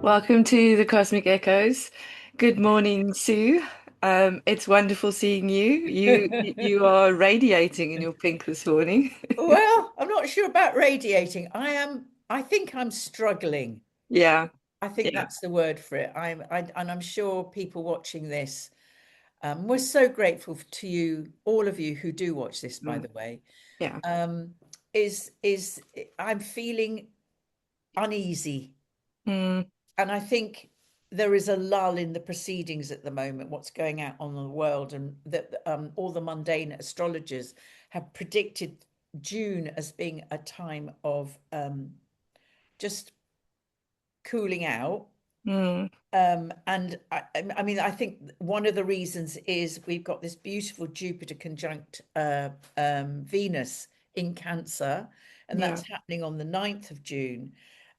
Welcome to the Cosmic Echoes. Good morning, Sue. It's wonderful seeing you. You are radiating in your pink this morning. Well, I'm not sure about radiating. I think I'm struggling. Yeah, I think yeah, that's the word for it. And I'm sure people watching this, we're so grateful to you, all of you who do watch this, by mm, the way. yeah, Um, is I'm feeling uneasy. mm, And I think there is a lull in the proceedings at the moment, what's going out on the world, and that all the mundane astrologers have predicted June as being a time of just cooling out. mm, And I mean, I think one of the reasons is we've got this beautiful Jupiter conjunct Venus in Cancer, and yeah, that's happening on the 9th of June.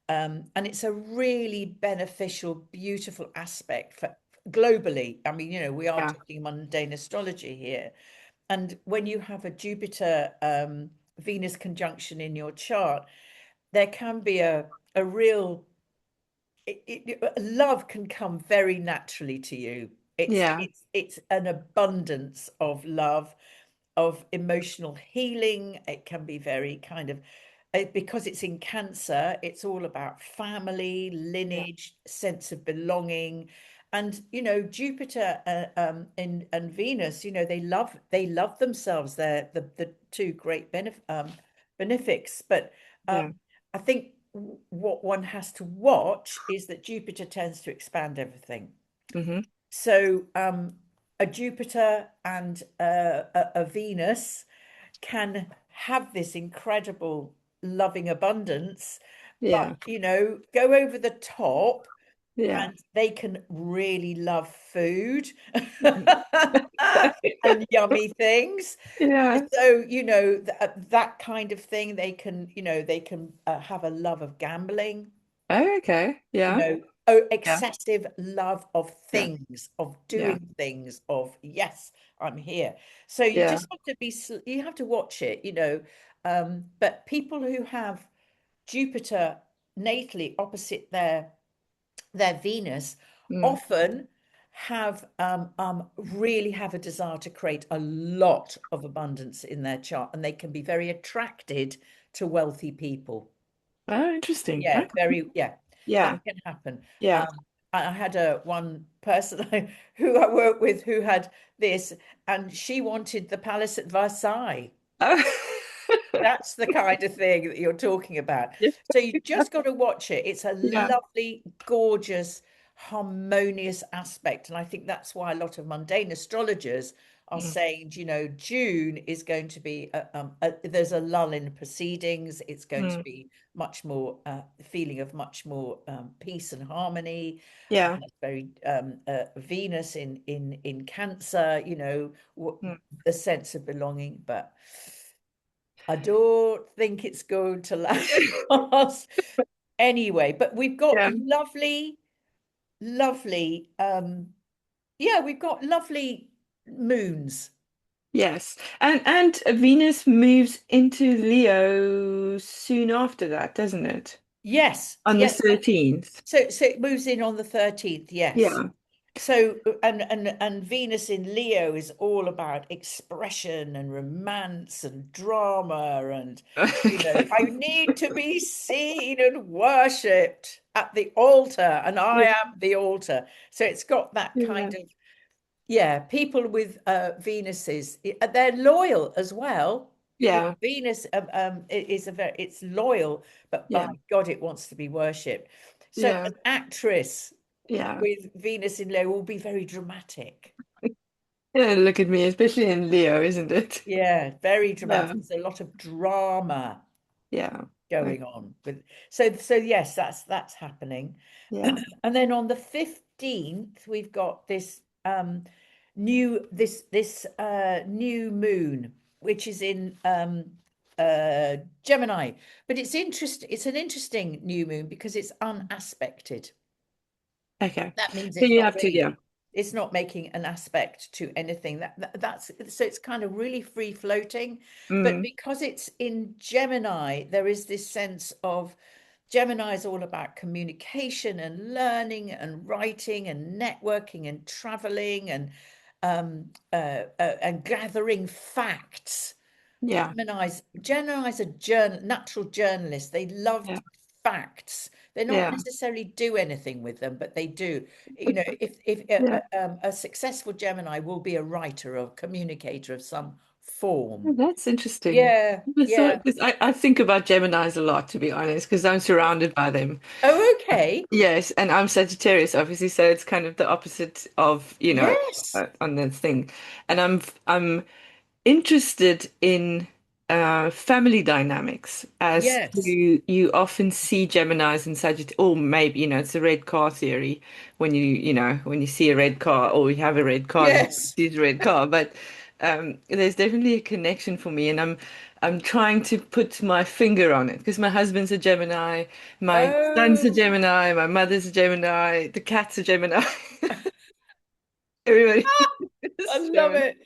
And it's a really beneficial, beautiful aspect for globally. I mean, we are yeah, talking mundane astrology here. And when you have a Jupiter Venus conjunction in your chart, there can be a real love can come very naturally to you. It's yeah, it's it's an abundance of love, of emotional healing. It can be very kind of because it's in Cancer, it's all about family, yeah, lineage, sense of belonging. And Jupiter and Venus, they love themselves. They're the two great benefics. But yeah. I think what one has to watch is that Jupiter tends to expand everything. Hmm. So a Jupiter and a Venus can have this incredible loving abundance, but Yeah, go over the top, yeah. and they can really love food Mhm. and yummy things. Yeah. So that kind of thing, they can have a love of gambling, Oh, okay. Yeah, yeah, excessive love of yeah, things, of yeah, doing things, of yes, I'm here. So you yeah. just have to you have to watch it, but people who have Jupiter natally opposite their Venus Mm. often really have a desire to create a lot of abundance in their chart, and they can be very attracted to wealthy people. Oh, interesting. Yeah, Okay. very, yeah, that Yeah, can happen. yeah. I had a one person who I worked with who had this, and she wanted the palace at Versailles. Oh. That's the kind of thing that you're talking about. Yeah, So you just got to watch it. It's a yeah. lovely, gorgeous, harmonious aspect. And I think that's why a lot of mundane astrologers are Mm, saying, June is going to be, there's a lull in proceedings. It's going to mm. be much more, feeling of much more peace and harmony. Yeah. That's very Venus in Cancer, Mm. the sense of belonging. But I don't think it's going to last anyway. But we've got Yeah. lovely, lovely, yeah, we've got lovely moons. Yes. And Venus moves into Leo soon after that, doesn't it? Yes, On the yes. 13th. So it moves in on the 13th, yes. Yeah. So and Venus in Leo is all about expression and romance and drama, and I Okay. need to be seen and worshipped at the altar, and I Yeah. am the altar. So it's got that kind Yeah. of, yeah, people with Venuses, they're loyal as well. Yeah. Venus is a very, it's loyal, but by Yeah. God, it wants to be worshipped. So Yeah. an actress Yeah. with Venus in Leo will be very dramatic. Yeah. Look at me, especially in Leo, isn't it? Yeah, very dramatic. Yeah. There's a lot of drama Yeah. Like, going on with, so yes, that's happening. yeah. And then on the 15th, we've got this new moon, which is in Gemini. But it's an interesting new moon because it's unaspected. Okay. That means So you have to, yeah. it's not making an aspect to anything. That's so it's kind of really free floating. But Mm. because it's in Gemini, there is this sense of Gemini is all about communication and learning and writing and networking and traveling and gathering facts. Yeah. Gemini's a natural journalist. They love Yeah. facts. They're not Yeah. necessarily do anything with them, but they do. You know, if Yeah. a successful Gemini will be a writer or communicator of some form. Oh, that's interesting. Yeah, I yeah. thought, 'cause I think about Geminis a lot, to be honest, because I'm surrounded by them. Oh, okay. Yes, and I'm Sagittarius, obviously, so it's kind of the opposite of, Yes, on this thing. And I'm interested in family dynamics as yes, to you often see Geminis and Sagittarius, or maybe, it's the red car theory when when you see a red car or you have a red car, then yes. you see a red car. But there's definitely a connection for me, and I'm trying to put my finger on it because my husband's a Gemini, my son's a Oh, Gemini, my mother's a Gemini, the cat's a Gemini, everybody I is love Gemini. it.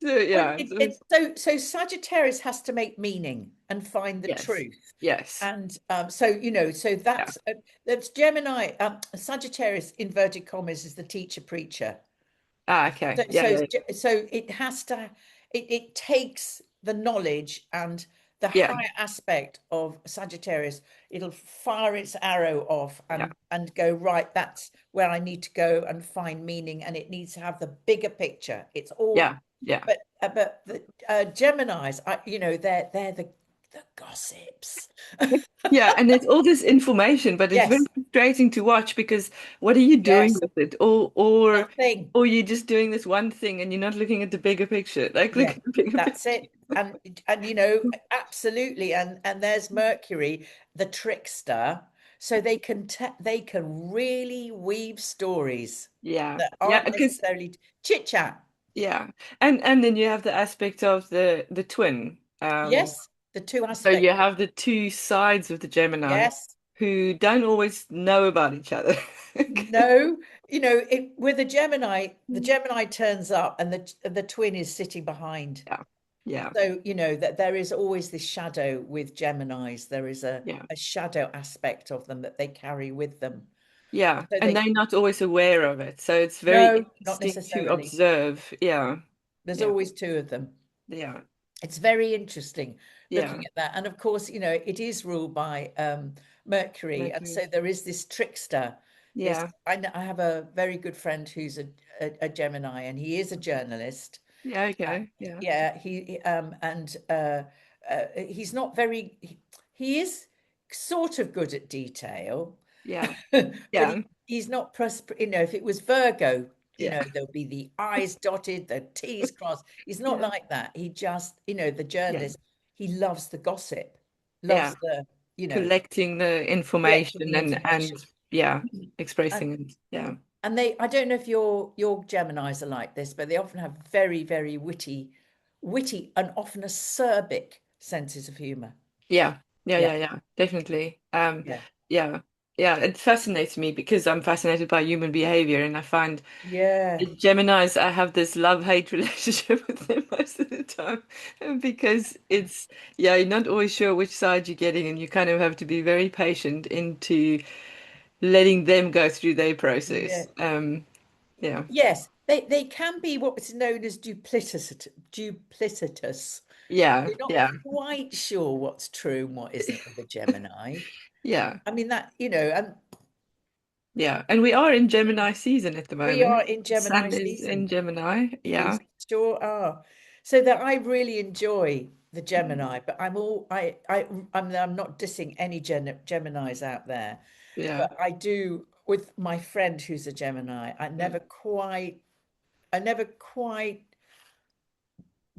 So Well, yeah, so it so Sagittarius has to make meaning and find the yes, truth. yes. And so so Yeah. that's Gemini. Sagittarius, inverted commas, is the teacher preacher. Ah, okay. So Yeah, yeah, so it has to it takes the knowledge and the yeah, higher aspect of Sagittarius. It'll fire its arrow off yeah, and go, right, that's where I need to go and find meaning, and it needs to have the bigger picture. It's all, yeah, yeah, but the Geminis, they're the gossips. yeah. And there's all this information, but it's very Yes, frustrating to watch because what are you doing yes, with it? Or nothing. you're just doing this one thing and you're not looking at the bigger picture. Like, look Yeah, at the bigger that's picture. it. And absolutely. And there's Mercury, the trickster. So they can really weave stories Yeah, that yeah, aren't because necessarily chit chat. yeah, and then you have the aspect of the twin. Yes, the two So you aspects. have the two sides of the Gemini Yes. who don't always know about each other. No, with the Gemini turns up and the twin is sitting behind. Yeah, yeah, So, that there is always this shadow with Geminis. There is yeah. a shadow aspect of them that they carry with them. Yeah, So and they, they're not always aware of it. So it's very no, not interesting to necessarily. observe. Yeah, There's yeah, always two of them. yeah, It's very interesting looking yeah. at that. And of course, it is ruled by Mercury. And Mercury. so there is this trickster. Yeah, I have a very good friend who's a Gemini, and he is a journalist. yeah, Uh, okay. Yeah, yeah, and he's not very. He is sort of good at detail, yeah, but yeah, he's not if it was Virgo, yeah, there'll be the I's dotted, the T's crossed. He's not yeah, like that. He just, the yeah, journalist, he loves the gossip, yeah. loves the, Collecting the collecting information the and information. yeah, And expressing it. Yeah, I don't know if your Geminis are like this, but they often have very, very witty and often acerbic senses of humor. yeah, yeah, Yeah, yeah, yeah. Definitely. yeah, Yeah, yeah. It fascinates me because I'm fascinated by human behavior, and I find yeah, Geminis, I have this love-hate relationship with them most of the time because yeah, you're not always sure which side you're getting, and you kind of have to be very patient into letting them go through their yeah. process. Yeah, Yes, they can be what's known as duplicitous. yeah, You're not yeah, quite sure what's true and what isn't with a Gemini. yeah, I mean and yeah. And we are in Gemini season at the we moment. are in Gemini Sun is season. in Gemini. We Yeah, sure are. So that I really enjoy the Gemini, but I'm not dissing any Geminis out there, yeah, but I do with my friend who's a Gemini. yeah, I never quite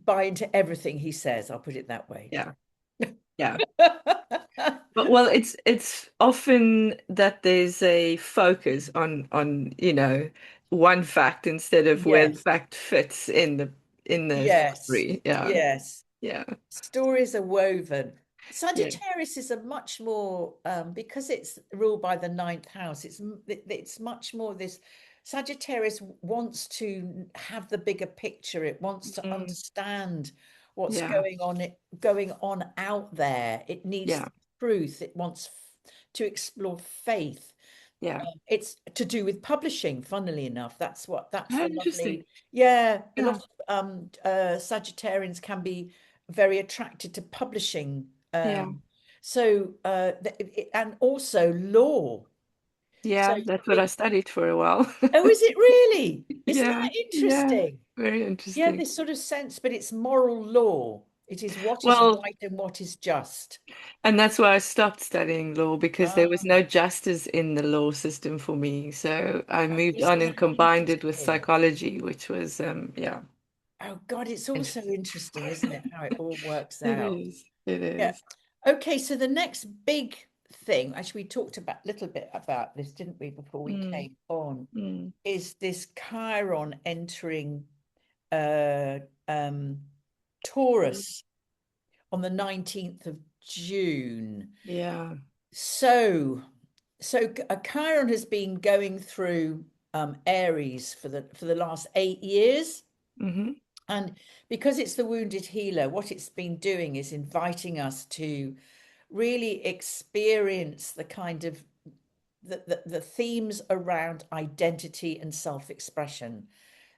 buy into everything he says. I'll put it that way. yeah, yeah. But well, it's often that there's a focus on one fact instead of where the Yes, fact fits in the yes, story. Yeah. yes. Yeah. Stories are woven. Yeah. Sagittarius is a much more because it's ruled by the ninth house. It's much more this. Sagittarius wants to have the bigger picture. It wants to Mm, understand what's yeah. going on out there. It needs Yeah. truth. It wants to explore faith. Yeah. It's to do with publishing, funnily enough. That's Oh, the interesting. lovely, yeah, a lot Yeah. of Sagittarians can be very attracted to publishing. Yeah. And also law. So Yeah. That's what I it, studied for a while. oh, is it really? Isn't Yeah. that Yeah. interesting? Very Yeah, interesting. this sort of sense, but it's moral law. It is what is Well, right and what is just. and that's why I stopped studying law because there was Ah, no justice in the law system for me. So I moved on isn't and that combined it with interesting? psychology, which was, yeah, Oh God, it's also interesting. interesting, isn't it, how it all works It out? is. It Yeah. is. Okay, so the next big thing, actually, we talked about a little bit about this, didn't we, before we Mm, came on, mm, is this Chiron entering uh um mm. Taurus on the 19th of June. Yeah. So, Chiron has been going through Aries for the last 8 years, Hmm. and because it's the wounded healer, what it's been doing is inviting us to really experience the kind of the themes around identity and self-expression.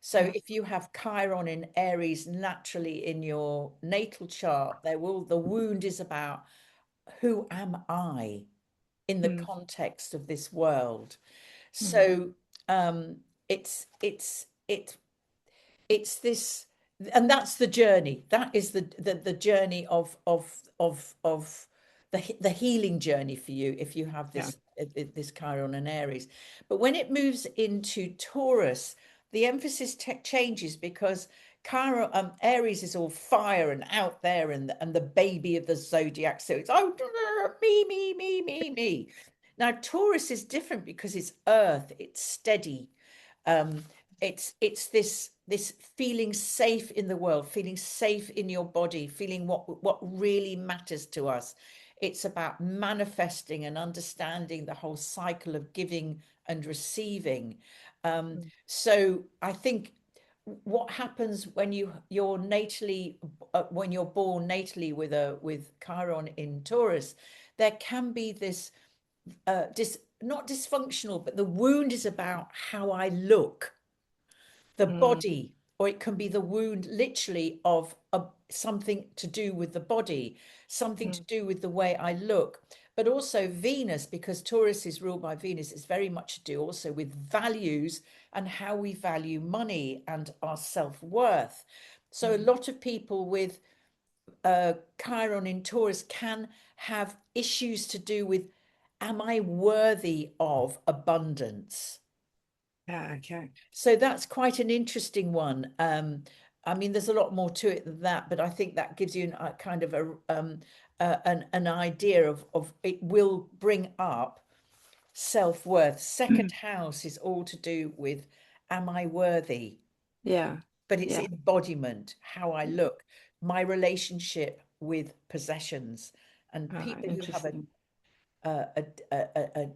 So Yeah. if you have Chiron in Aries naturally in your natal chart, the wound is about who am I in the Mm, context of this world. mm. So um, it's it's this, and that's the journey. That is the journey of the healing journey for you if you have Yeah. this Chiron and Aries. But when it moves into Taurus, the emphasis changes because Chiron, Aries is all fire and out there, and the baby of the zodiac. So it's me. Now Taurus is different because it's earth, it's steady. Um, it's this feeling safe in the world, feeling safe in your body, feeling what really matters to us. It's about manifesting and understanding the whole cycle of giving and receiving. Mm, So I think what happens when when you're born natally with Chiron in Taurus, there can be this not dysfunctional, but the wound is about how I look, the mm, body, or it can be the wound literally of something to do with the body, something to mm, do with the way I look. But also Venus, because Taurus is ruled by Venus, is very much to do also with values and how we value money and our self-worth. So a mm. lot of people with Chiron in Taurus can have issues to do with, am I worthy of abundance? Yeah. Okay. So that's quite an interesting one. I mean, there's a lot more to it than that, but I think that gives you a kind of an idea of it will bring up self-worth. Second house is all to do with, am I worthy? Yeah. But it's Yeah. embodiment, how I look, my relationship with possessions, and people who have Interesting.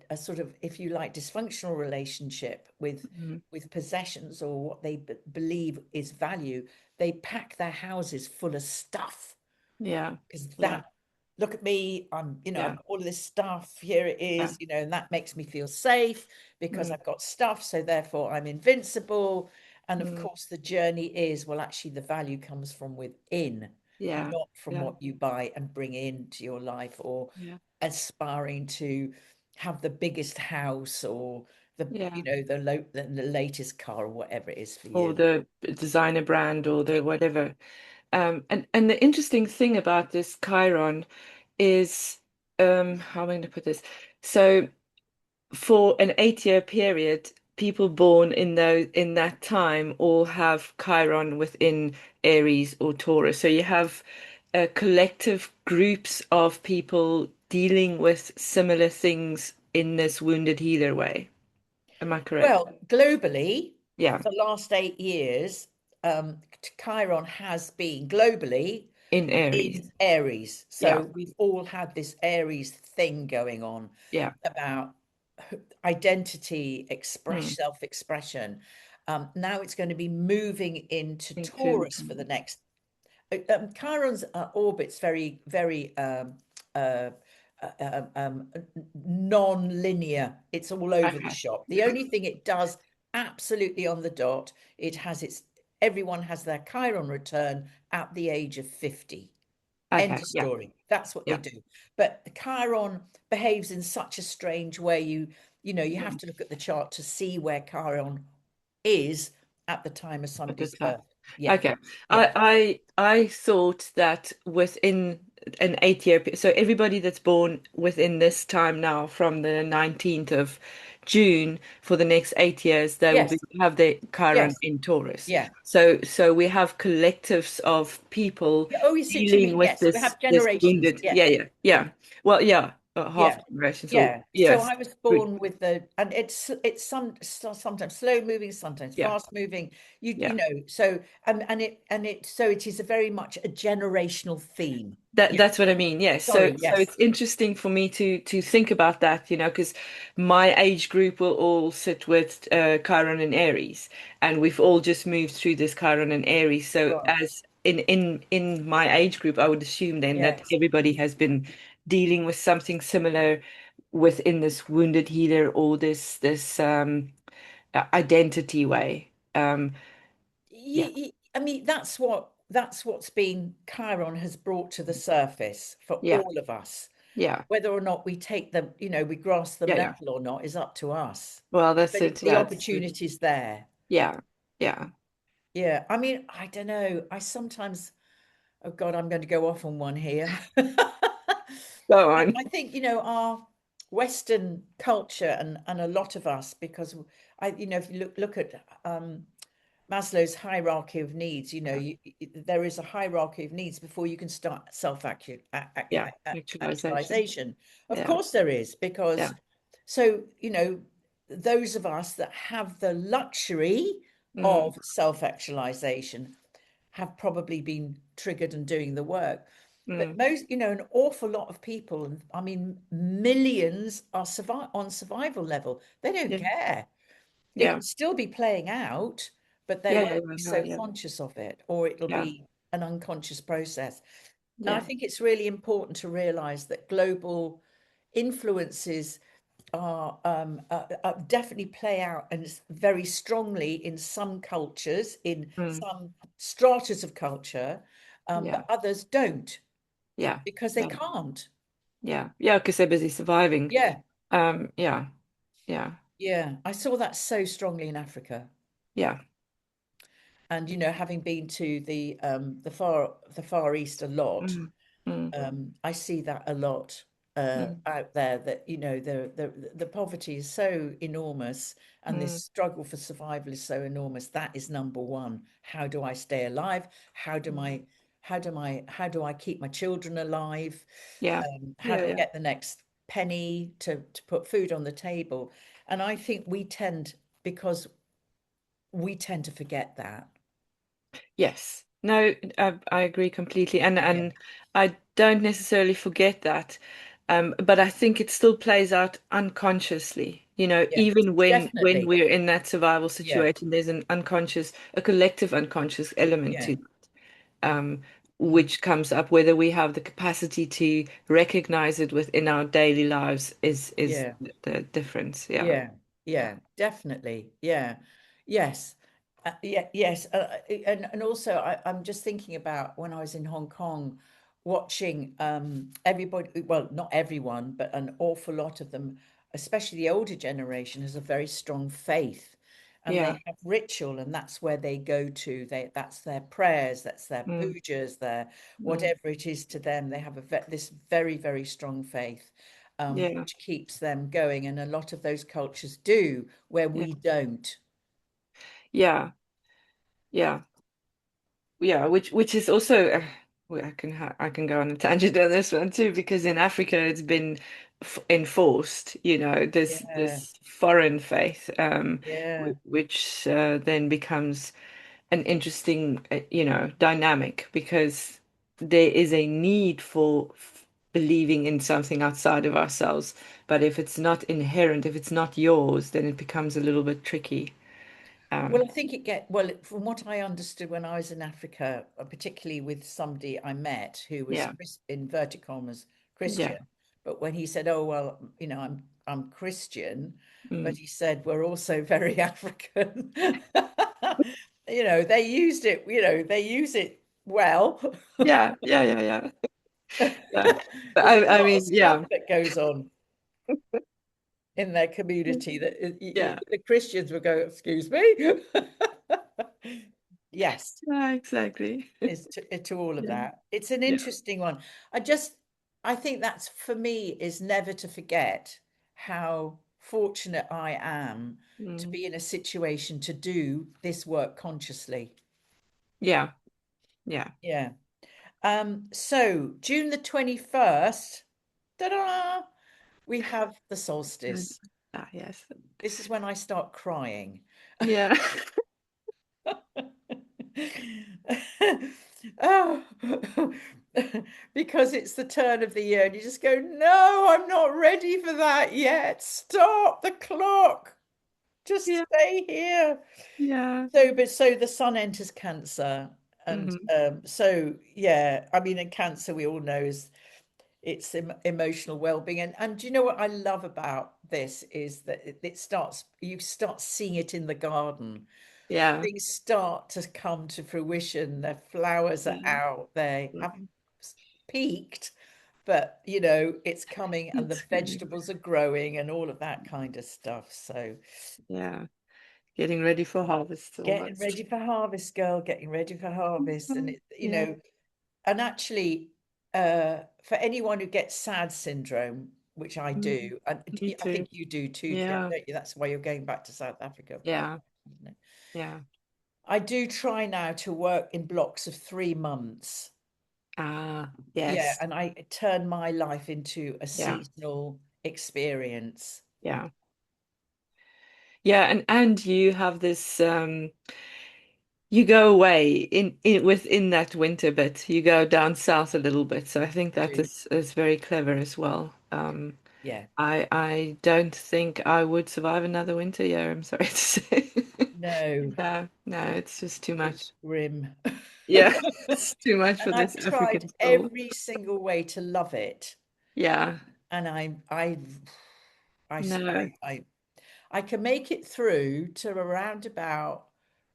a sort of, if you like, dysfunctional relationship Mm. with possessions or what they believe is value, they pack their houses full of stuff Yeah. because Yeah. that, look at me, I've Yeah. got all of this stuff, here it Yeah. is, and that makes me feel safe because Mm, I've got stuff, so therefore I'm invincible. And of mm. course the journey is, well, actually the value comes from within, Yeah. not from Yeah. what you buy and bring into your life, or Yeah. aspiring to have the biggest house or Yeah. the latest car or whatever it is for Or you. the designer brand or the whatever. And the interesting thing about this Chiron is, how am I going to put this? So for an 8 year period, people born in that time all have Chiron within Aries or Taurus. So you have collective groups of people dealing with similar things in this wounded healer way. Am I correct? Well, globally, Yeah, for the last 8 years, Chiron has been globally in Aries. in Aries. Yeah, So we've all had this Aries thing going on yeah. about identity, Mm. self-expression. Now it's going to be moving into Into Taurus for the next. Chiron's orbit's very, very uh, non-linear. It's all over the Okay. shop. The only thing it does absolutely on the dot, it has its, everyone has their Chiron return at the age of 50. End Okay. of Yeah. story. That's what they Yeah. do. But the Chiron behaves in such a strange way. You have Mm. to look at the chart to see where Chiron is at the time of At the somebody's time. birth. Yeah, Okay. yeah. I thought that within an 8 year so everybody that's born within this time now from the 19th of June for the next 8 years they will Yes, have their Chiron yes, in Taurus. yeah. So we have collectives of people Yeah, oh, you see what you dealing mean. with Yes, we have this generations. wounded. Yeah, Yeah, yeah, yeah. Well, yeah, half yeah, generations or yeah. So yes. I was born with and it's sometimes slow moving, sometimes Yeah. fast moving. You Yeah. know, so so it is a very much a generational theme. Yeah. That's what I mean. Yes. So Sorry. so Yes. it's interesting for me to think about that, because my age group will all sit with Chiron and Aries, and we've all just moved through this Chiron and Aries. So Right. as in my age group, I would assume then that Yes. everybody has been dealing with something similar within this wounded healer or this identity way. Yeah. I mean, that's what's been Chiron has brought to the surface for Yeah. all of us. Yeah. Whether or not we take them, we grasp the Yeah. Yeah. nettle or not is up to us. Well, that's But it. the Yeah. opportunity's there. Yeah. Yeah. Yeah. I mean, I don't know. I sometimes, oh God, I'm going to go off on one here. Go on. I think, our Western culture and a lot of us, because if you look at Maslow's hierarchy of needs, there is a hierarchy of needs before you can start Yeah, actualization. actualization. Of Yeah, course there is, yeah. because so, those of us that have the luxury Mm, of self-actualization have probably been triggered and doing the work. But mm, most, an awful lot of people, and I mean millions are on survival level. They don't yeah, care. It yeah, could still be playing out, but they yeah, won't yeah, be yeah, so yeah, conscious of it, or it'll yeah, be an unconscious process. And I yeah. think it's really important to realize that global influences definitely play out and very strongly in some cultures, in Mm, some stratas of culture, yeah, but others don't yeah, because they yeah, can't. yeah, yeah, because they're busy surviving. Yeah, Yeah, yeah, yeah. I saw that so strongly in Africa. yeah. And having been to the far east a lot, Mm, mm, I see that a lot mm, out there, that the poverty is so enormous and this mm, struggle for survival is so enormous. That is number one. How do I stay alive? mm. How do I keep my children alive? Yeah, How yeah, do I yeah. get the next penny to put food on the table? And I think because we tend to forget that. Yes. No, I agree completely. And Yeah. and I don't necessarily forget that. But I think it still plays out unconsciously. Yeah, Even when definitely. we're in that survival Yeah, situation, there's a collective unconscious element yeah. to um, Mm. which comes up, whether we have the capacity to recognize it within our daily lives is Yeah, the difference. Yeah. yeah, Yeah. yeah, definitely. Yeah, yes, yeah, yes. And also, I'm just thinking about when I was in Hong Kong, watching everybody. Well, not everyone, but an awful lot of them, especially the older generation, has a very strong faith, and Yeah. they have ritual, and that's where they go to. That's their prayers, that's their Mm, pujas, their mm, whatever it is to them. They have this very, very strong faith, yeah. which keeps them going. And a lot of those cultures do, where Yeah. we don't. Yeah. Yeah. Yeah, which is also well, I can go on a tangent on this one too because in Africa it's been f enforced, Yeah, this foreign faith, yeah. which then becomes an interesting dynamic because there is a need for believing in something outside of ourselves, but if it's not inherent, if it's not yours, then it becomes a little bit tricky. Well, Um, I think well, from what I understood when I was in Africa, particularly with somebody I met who was yeah, in inverted commas yeah, Christian, But when he said, "Oh well, I'm Christian," but Mm. he said we're also very African. They used it. They use it well. Yeah, yeah, yeah, yeah. Yeah. But There's a I lot of mean, stuff yeah, that goes on in their community that yeah, the Christians would go, "Excuse me." Yes, yeah, exactly. is to all of Yeah, that. It's an yeah. interesting one. I think that's for me is never to forget how fortunate I am to Mm. be in a situation to do this work consciously. Yeah, yeah. Yeah. So June the 21st, ta-da, we have the And, solstice. yes. This is when I start crying. Yeah. Oh, because it's the turn of the year, and you just go, no, I'm not ready for that yet. Stop the clock. Just Yeah, stay here. yeah. So the sun enters Cancer, and Hmm. so yeah, I mean, in Cancer, we all know is it's emotional well-being, and do you know what I love about this is that it starts. You start seeing it in the garden. Yeah. Things start to come to fruition. The flowers are Yeah. out. They haven't Mhm. peaked, but it's coming, and the It's coming. vegetables are growing and all of that kind of stuff. So Yeah. Getting ready for harvest getting almost. ready for harvest, girl, getting ready for harvest. And Mhm. it, Yeah. and actually, for anyone who gets SAD syndrome, which I Mm. do, and Me I too. think you do too, Yeah. don't you? That's why you're going back to South Africa, partly, Yeah. isn't it? Yeah. I do try now to work in blocks of 3 months. Ah, Yeah, yes. and I turn my life into a Yeah. seasonal experience. Yeah. Yeah. And you have this you go away in within that winter bit. You go down south a little bit. So I think I that do. is very clever as well. Yeah. I don't think I would survive another winter. Yeah, I'm sorry to say. No, No, no, it's just too it's much. grim. Yeah, it's too much And for this I've tried African soul. every single way to love it. Yeah, And I, s- no. I can make it through to around about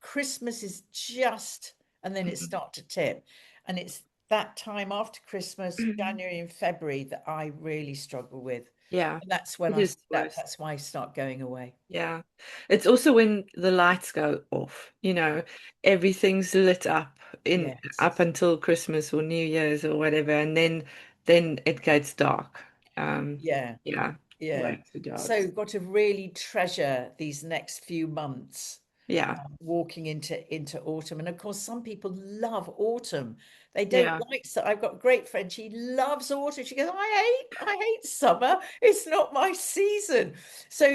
Christmas is just, and then it Mhm. start to tip. And it's that time after Christmas, January and February, that I really struggle with. Yeah, And that's when it is the worst. that's why I start going away. Yeah. It's also when the lights go off, everything's lit up in Yes. up until Christmas or New Year's or whatever, and then it gets dark. Yeah. Yeah, Yeah. way too dark. So got to really treasure these next few months, Yeah, walking into autumn. And of course, some people love autumn. They don't yeah. like, so I've got a great friend, she loves autumn. She goes, I hate summer. It's not my season. So,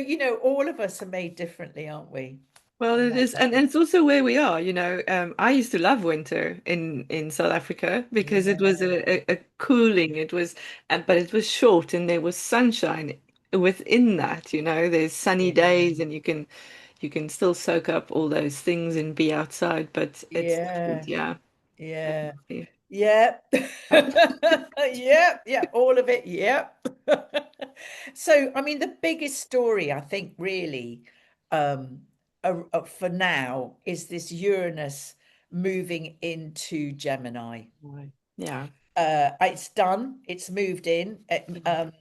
all of us are made differently, aren't we? Well, And it is, and it's also where we are. I used to love winter in South Africa because it was yeah, a cooling. It was, but it was short, and there was sunshine within that. There's sunny yeah, days, and you can still soak up all those things and be outside. But it's different, yeah, yeah, yeah. definitely. Yep. Yep. Yeah. All of it. Yep. So, I mean, the biggest story, I think, really, um, for now is this Uranus moving into Gemini. Right. Yeah. It's done. It's moved in. Mhm.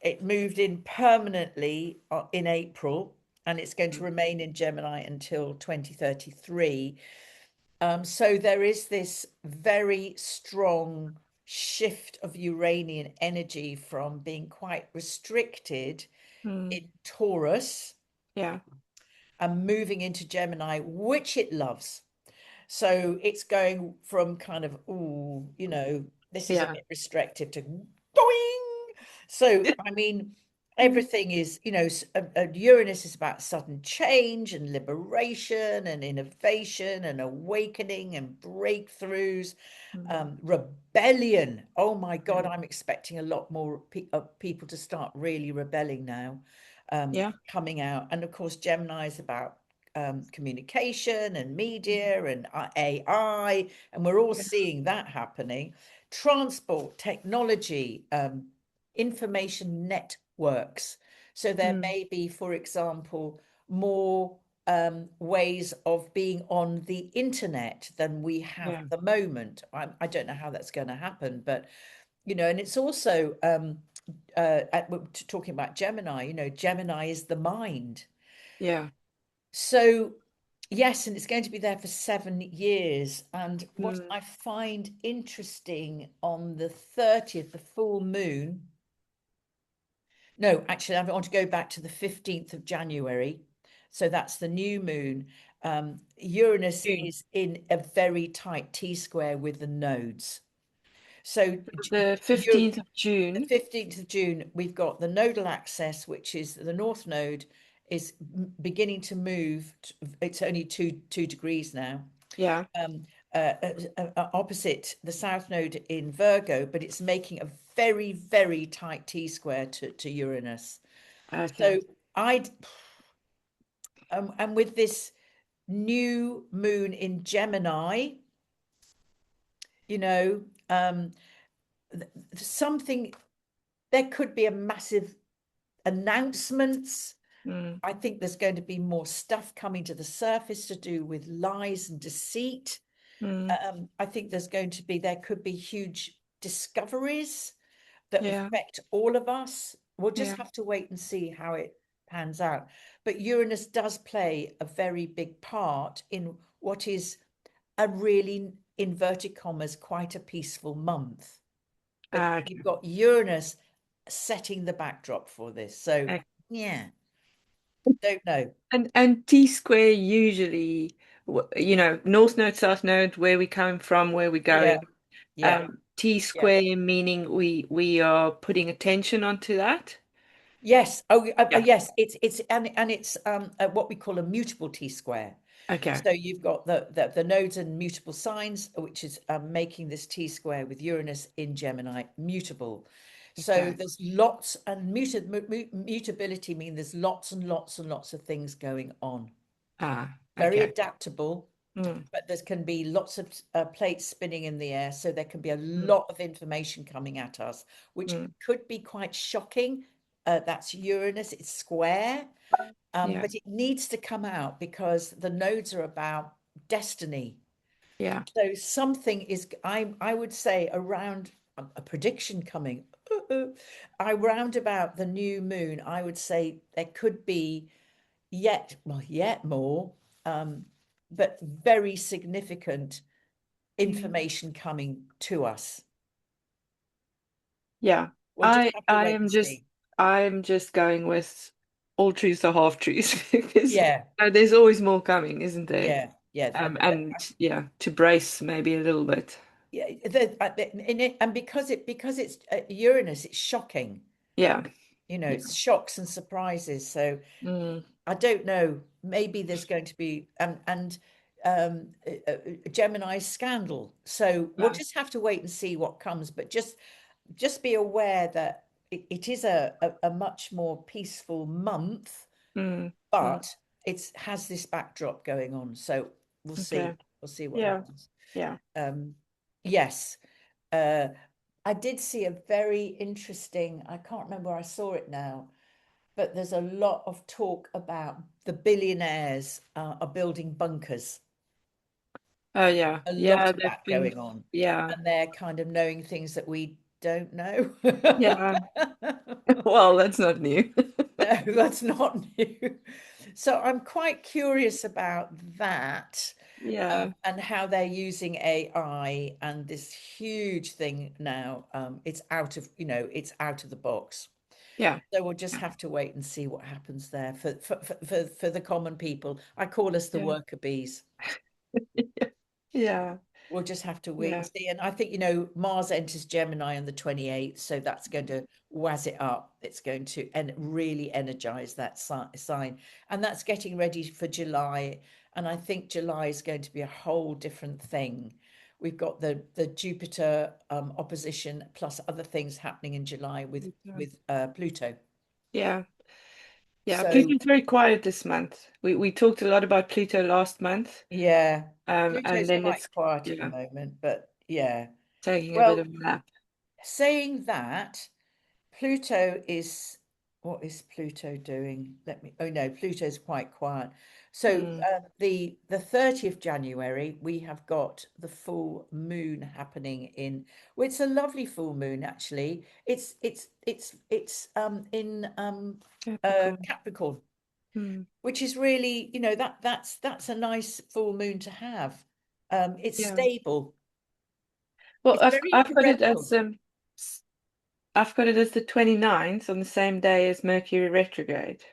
It moved in permanently in April, and it's going to Mhm. remain in Gemini until 2033. So there is this very strong shift of Uranian energy from being quite restricted Mm. in Taurus Yeah. and moving into Gemini, which it loves. So it's going from kind of, oh, this is a Yeah. bit restrictive to doing. So, I mean, Mm. everything is, Uranus is about sudden change and liberation and innovation and awakening and breakthroughs, Mm. rebellion. Oh my God, Yeah. I'm expecting a lot more people to start really rebelling now, Yeah. coming out. And of course, Gemini is about communication and media and AI, and we're all Yeah. seeing that happening. transport, technology, information networks. So there Mm. may be, for example, more ways of being on the internet than we have Yeah. at the moment. I don't know how that's going to happen, but and it's also talking about Gemini. Gemini is the mind. Yeah. So yes, and it's going to be there for 7 years. And what Mm. I find interesting on the 30th, the full moon. No, actually, I want to go back to the 15th of January. So that's the new moon. Uranus June. is in a very tight T square with the nodes. So The you're 15th of the June. 15th of June, we've got the nodal axis, which is the North Node, is beginning to move. It's only two degrees now. Yeah. Um, Opposite the South Node in Virgo, but it's making a very, very tight T square to Uranus. Okay. So I'd and with this new moon in Gemini, you know, um, something there could be a massive announcements. Mm. I think there's going to be more stuff coming to the surface to do with lies and deceit. Mm. I think there could be huge discoveries that Yeah. affect all of us. We'll just Yeah. have to wait and see how it pans out. But Uranus does play a very big part in what is a really, inverted commas, quite a peaceful month. But you've Okay. got Uranus setting the backdrop for this. So, Okay. yeah, don't know. And T square usually, North Node, South Node, where we come from, where we're Yeah, going. yeah, T yeah. square meaning we are putting attention onto that. Yes. Oh, Yeah. yes. And it's what we call a mutable T square. Okay. So you've got the nodes and mutable signs, which is making this T square with Uranus in Gemini mutable. So Okay. there's lots and mutability mean there's lots and lots and lots of things going on. Ah, Very okay. adaptable, Mm. but there can be lots of plates spinning in the air. So there can be a Mm. lot of information coming at us, which Mm. could be quite shocking. That's Uranus, it's square, Yeah. but it needs to come out because the nodes are about destiny. Yeah. So something is, I would say around a prediction coming. I round about the new moon, I would say there could be yet more, um, but very significant Mm. information coming to us. Yeah. We'll just I have to I wait and am just see. I'm just going with all truths are half truths because Yeah, there's always more coming, isn't there? yeah, yeah. And yeah, to brace maybe a little bit. Yeah, and because it's Uranus, it's shocking. Yeah. Yeah. It's shocks and surprises. So Mm. I don't know. Maybe there's going to be a Gemini scandal. So we'll Yeah. just have to wait and see what comes. But just be aware that it is a much more peaceful month, Mm. Mm. but it has this backdrop going on. So we'll see. Okay. We'll see what Yeah. happens. Yeah. Yes. Uh, I did see a very interesting, I can't remember where I saw it now, but there's a lot of talk about the billionaires are building bunkers. Oh yeah. A Yeah, lot of they've that been going on. yeah. And they're kind of knowing things that we don't know. Yeah. Well, that's not new. No, that's not new. So I'm quite curious about that, Yeah. and how they're using AI and this huge thing now. It's out of the box. Yeah. So we'll just have to wait and see what happens there for the common people. I call us the Yeah. worker bees. Yeah. We'll just have to wait and Yeah. see. And I think, Mars enters Gemini on the 28th, so that's going to wazz it up. It's going to really energize that sign. And that's getting ready for July. And I think July is going to be a whole different thing. We've got the Jupiter opposition plus other things happening in July with Pluto. Yeah. Yeah. So Pluto's very quiet this month. We talked a lot about Pluto last month. yeah, And Pluto's then quite it's quiet at the yeah. moment, but yeah. taking a bit Well, of a nap. saying that, Pluto is, what is Pluto doing? Oh no, Pluto's quite quiet. So Mm, the 30th January, we have got the full moon happening in, well, it's a lovely full moon actually. It's in Capricorn. Capricorn, Mm, which is really, that's a nice full moon to have. It's yeah. stable. Well, It's very I've got it as torrential. I've got it as the 29th on the same day as Mercury retrograde.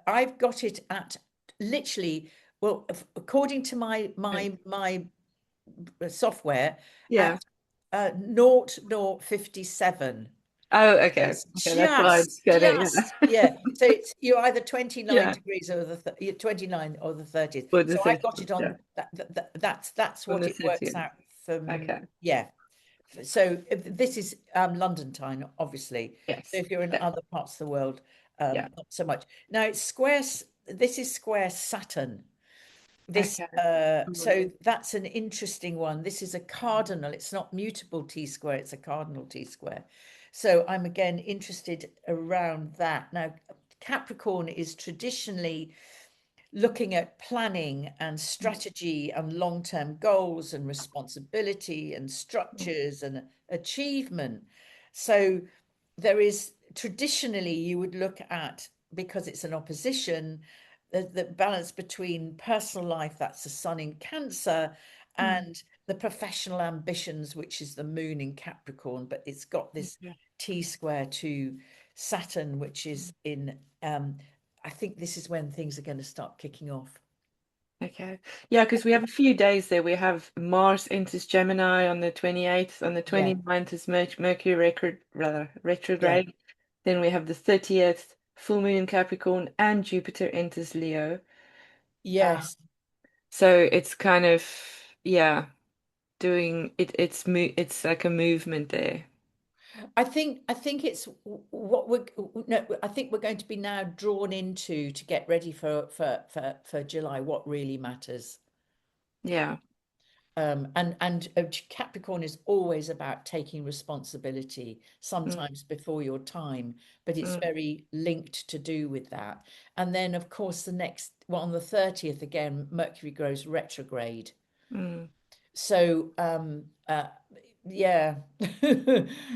I've got it at literally, well, according to my software, Yeah. at 0057. Oh, So okay. it's Okay, that's why it's gonna, yeah. yeah. So it's you're either 29 Yeah. degrees or you're 29 or the 30th. For the So I've got 30th, it yeah. on that's On what the it works 30th. out for Okay. yeah. So this is London time, obviously. So Yes. if you're in Yeah. other parts of the world, Yeah. not so much. Now it's square. This is square Saturn. This Okay. Mm, so that's an interesting one. This is a cardinal. It's not mutable T square. It's a cardinal T square. So I'm again interested around that. Now Capricorn is traditionally looking at planning and strategy and long-term goals and responsibility and mm, structures and achievement. So there is traditionally you would look at, because it's an opposition, the balance between personal life, that's the sun in Cancer, mm, and the professional ambitions, which is the moon in Capricorn, but it's got this okay. T square to Saturn, which is in I think this is when things are going to start kicking off. Okay. Yeah, because we have a few days there. We have Mars enters Gemini on the 28th. On the Yeah, 29th is Mercury yeah, retrograde. Then we have the 30th, full moon in Capricorn, and Jupiter enters Leo. yes. So it's kind of, yeah, doing it. It's like a movement there. I think it's what we're no, I think we're going to be now drawn into to get ready for July. What really matters. Yeah. And Capricorn is always about taking responsibility, Mm, sometimes before your time, but it's mm, very linked to do with that. And then, of course, well, on the 30th again, Mercury goes retrograde. mm. So, yeah.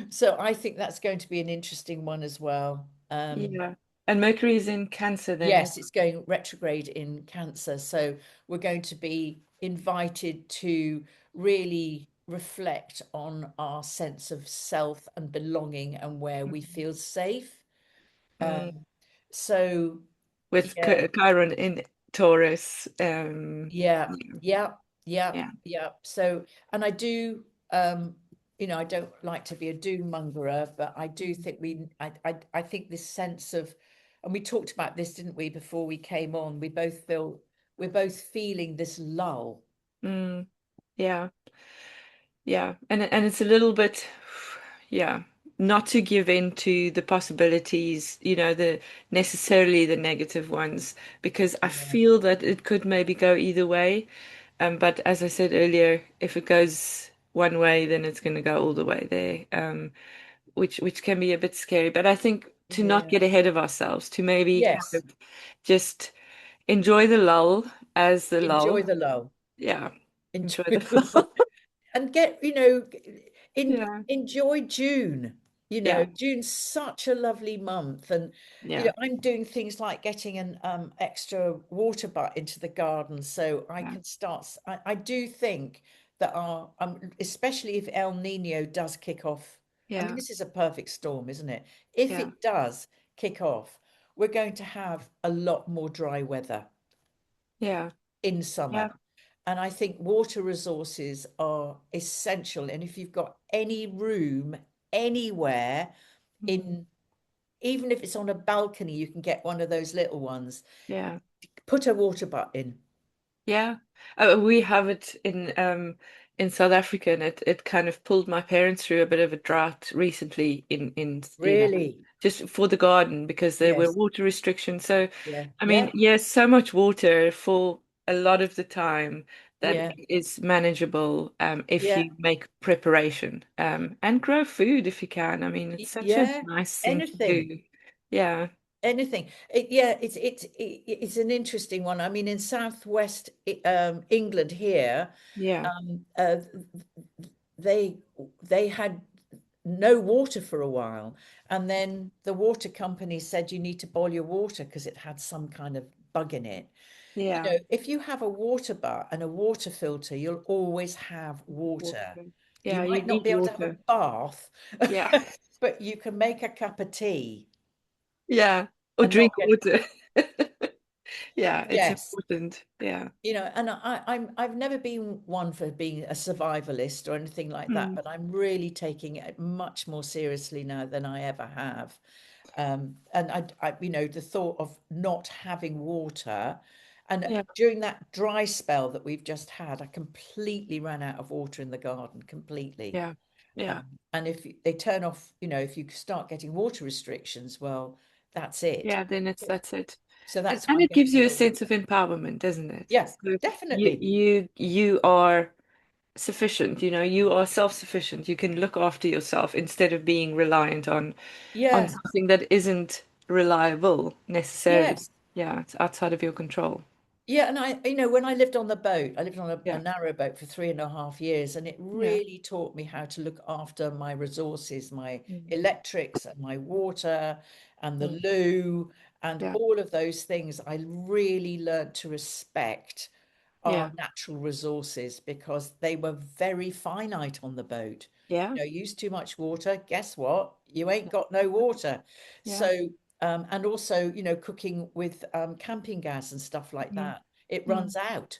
So I think that's going to be an interesting one as well. Yeah. And Mercury is in Cancer then. Yes, it's going retrograde in Cancer. So we're going to be invited to really reflect on our sense of self and belonging and where we Mm, feel safe. mm. Um, so With yeah, Chiron in Taurus. yeah, Yeah. yeah, yeah, Yeah. yeah. So, and I do, I don't like to be a doom mongerer, but I do think I think this sense of, and we talked about this, didn't we, before we came on? We're both feeling this lull. Mm, yeah. Yeah. And it's a little bit, yeah, not to give in to the possibilities, the necessarily the negative ones, because I Yeah, feel that it could maybe go either way. But as I said earlier, if it goes one way, then it's going to go all the way there, which can be a bit scary. But I think to not yeah. get ahead of ourselves, to maybe kind Yes, of just enjoy the lull as the enjoy lull. the lull. Yeah, Enjoy enjoy the lull. and Yeah, enjoy June. yeah, June's such a lovely month, and yeah, I'm doing things like getting an extra water butt into the garden so I yeah, can start. I do think that our especially if El Nino does kick off. I mean, yeah, this is a perfect storm, isn't it? If yeah, it does kick off, we're going to have a lot more dry weather yeah, in yeah. summer. And I think water resources are essential. And if you've got any room anywhere Mm, in, even if it's on a balcony, you can get one of those little ones, yeah. put a water butt in. Yeah, we have it in South Africa, and it kind of pulled my parents through a bit of a drought recently in Really? just for the garden because there were Yes. water restrictions. So, Yeah. I mean, Yeah. yes, so much water for a lot of the time that Yeah. is manageable if Yeah. you make preparation and grow food if you can. I mean, it's such a Yeah. nice thing to Anything. do. Yeah, Anything. Yeah, it's an interesting one. I mean, in southwest England here, yeah, um, uh, they they had no water for a while, and then the water company said you need to boil your water because it had some kind of bug in it. You yeah. know, if you have a water butt and a water filter, you'll always have water. Water. You Yeah, you might not need be able to have a water. bath, Yeah, but you can make a cup of tea yeah. Or and drink not get, water. Yeah, it's yes. important. Yeah. You know, and I've never been one for being a survivalist or anything like that, Mm, but I'm really taking it much more seriously now than I ever have. And you know, the thought of not having water, and yeah, during that dry spell that we've just had, I completely ran out of water in the garden, completely. yeah, yeah. And if they turn off, you know, if you start getting water restrictions, well, that's it. Yeah, then that's it. So that's why And I'm it getting gives a you a lot of sense of water. empowerment, doesn't it? Yeah, So definitely. you are sufficient, you are self-sufficient. You can look after yourself instead of being reliant on Yeah. something that isn't reliable necessarily. Yes. Yeah, it's outside of your control. Yeah, and you know, when I lived on the boat, I lived on a Yeah, narrow boat for 3.5 years, and it yeah, really taught me how to look after my resources, my mm, electrics and my water and the mm, loo and yeah, all of those things. I really learned to respect our yeah, natural resources because they were very finite on the boat. yeah, You know, use too much water, guess what? You ain't got no water. yeah, So, and also, you know, cooking with camping gas and stuff like mm, that, it mm. runs out.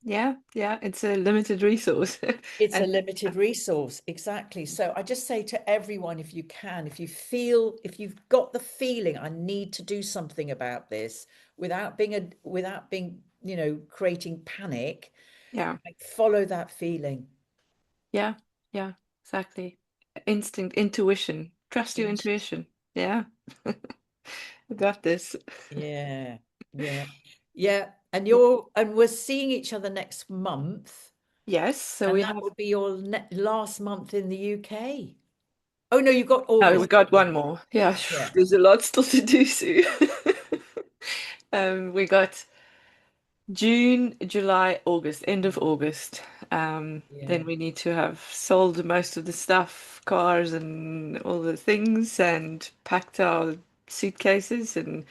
Yeah, yeah. It's a limited resource, It's a and limited resource, exactly. So I just say to everyone, if you can, if you feel, if you've got the feeling, I need to do something about this without being, you know, creating panic, yeah, like follow that feeling. yeah, yeah, exactly. Instinct, intuition. Trust your intuition. Yeah, I got this. Yeah, yeah, yeah. And Yeah. we're seeing each other next month, Yes, so and we that have. will be your last month in the UK. Oh no, you've got Oh, we August, got haven't you? one more. Yeah, Yeah, there's a lot still to do, Sue. We got June, July, August, end of August. yeah. Then we need to have sold most of the stuff, cars and all the things, and packed our suitcases. And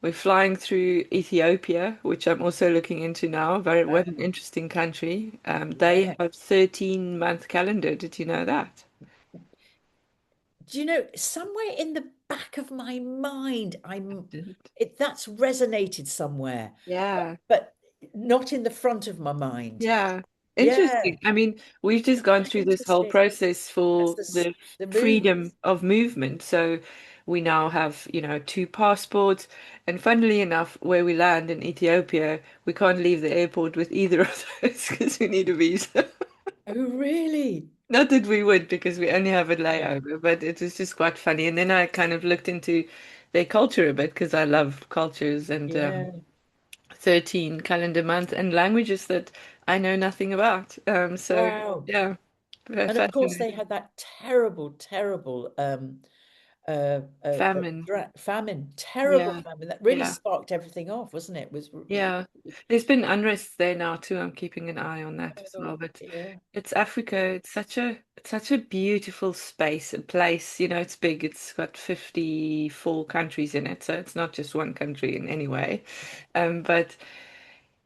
we're flying through Ethiopia, which I'm also looking into now. Very, what an Wow. interesting country. They Yeah. have 13-month calendar. Did you know that? Do you know, somewhere in the back of my mind, Didn't. that's resonated somewhere, Yeah. but not in the front of my mind. Yeah, Yeah, interesting. I mean, we've just gone through this whole interesting. process That's for the the freedom movements. of movement. So we now have, two passports. And funnily enough, where we land in Ethiopia, we can't leave the airport with either of those because we need a visa. Oh, really? Not that we would, because we only have a Yeah. layover, but it was just quite funny. And then I kind of looked into their culture a bit because I love cultures and Yeah. 13 calendar month and languages that I know nothing about. So Wow. yeah, very And of course, they fascinating. had that terrible, terrible Famine. famine, terrible Yeah, famine that really yeah, sparked everything off, wasn't it? yeah. There's been unrest there now too. I'm keeping an eye on that as well. Oh, But yeah. it's Africa. It's such a beautiful space, a place. It's big. It's got 54 countries in it, so it's not just one country in any way. But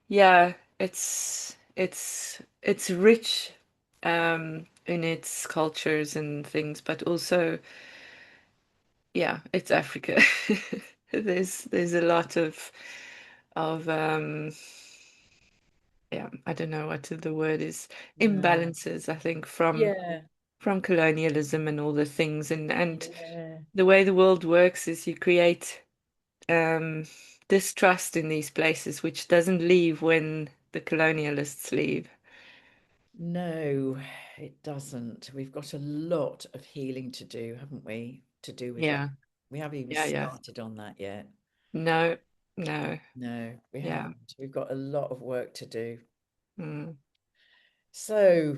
yeah, it's rich in its cultures and things, but also yeah, it's Africa. There's a lot of yeah, I don't know what the word is, No. imbalances, I think, Yeah. from colonialism and all the things and Yeah. the way the world works is you create um distrust in these places which doesn't leave when the colonialists leave. No, it doesn't. We've got a lot of healing to do, haven't we? To do with that. Yeah, We haven't even yeah, yeah. started on that yet. No, no, No, we yeah, haven't. We've got a lot of work to do. Mm. So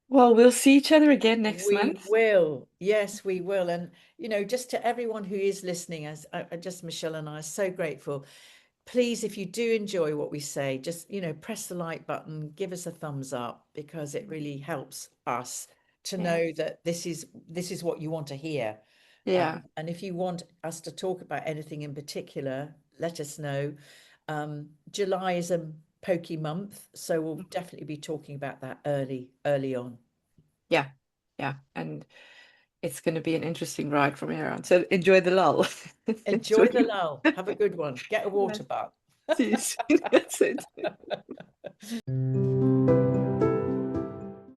Well, we'll see each other again next we month. will. Yes, we will. And, just to everyone who is listening, as just Michelle and I are so grateful. Please, if you do enjoy what we say, just, press the like button, give us a thumbs up, because it really helps us to Yeah. know that this is what you want to hear. Yeah. And if you want us to talk about anything in particular, let us know. July is a pokey month, so we'll definitely be talking about that early on. Yeah. Yeah. And it's going to be an interesting ride from here on. So enjoy the lull. Enjoy the Enjoy. lull. Have a good one. Get a Yeah. water bath. See you soon. That's it.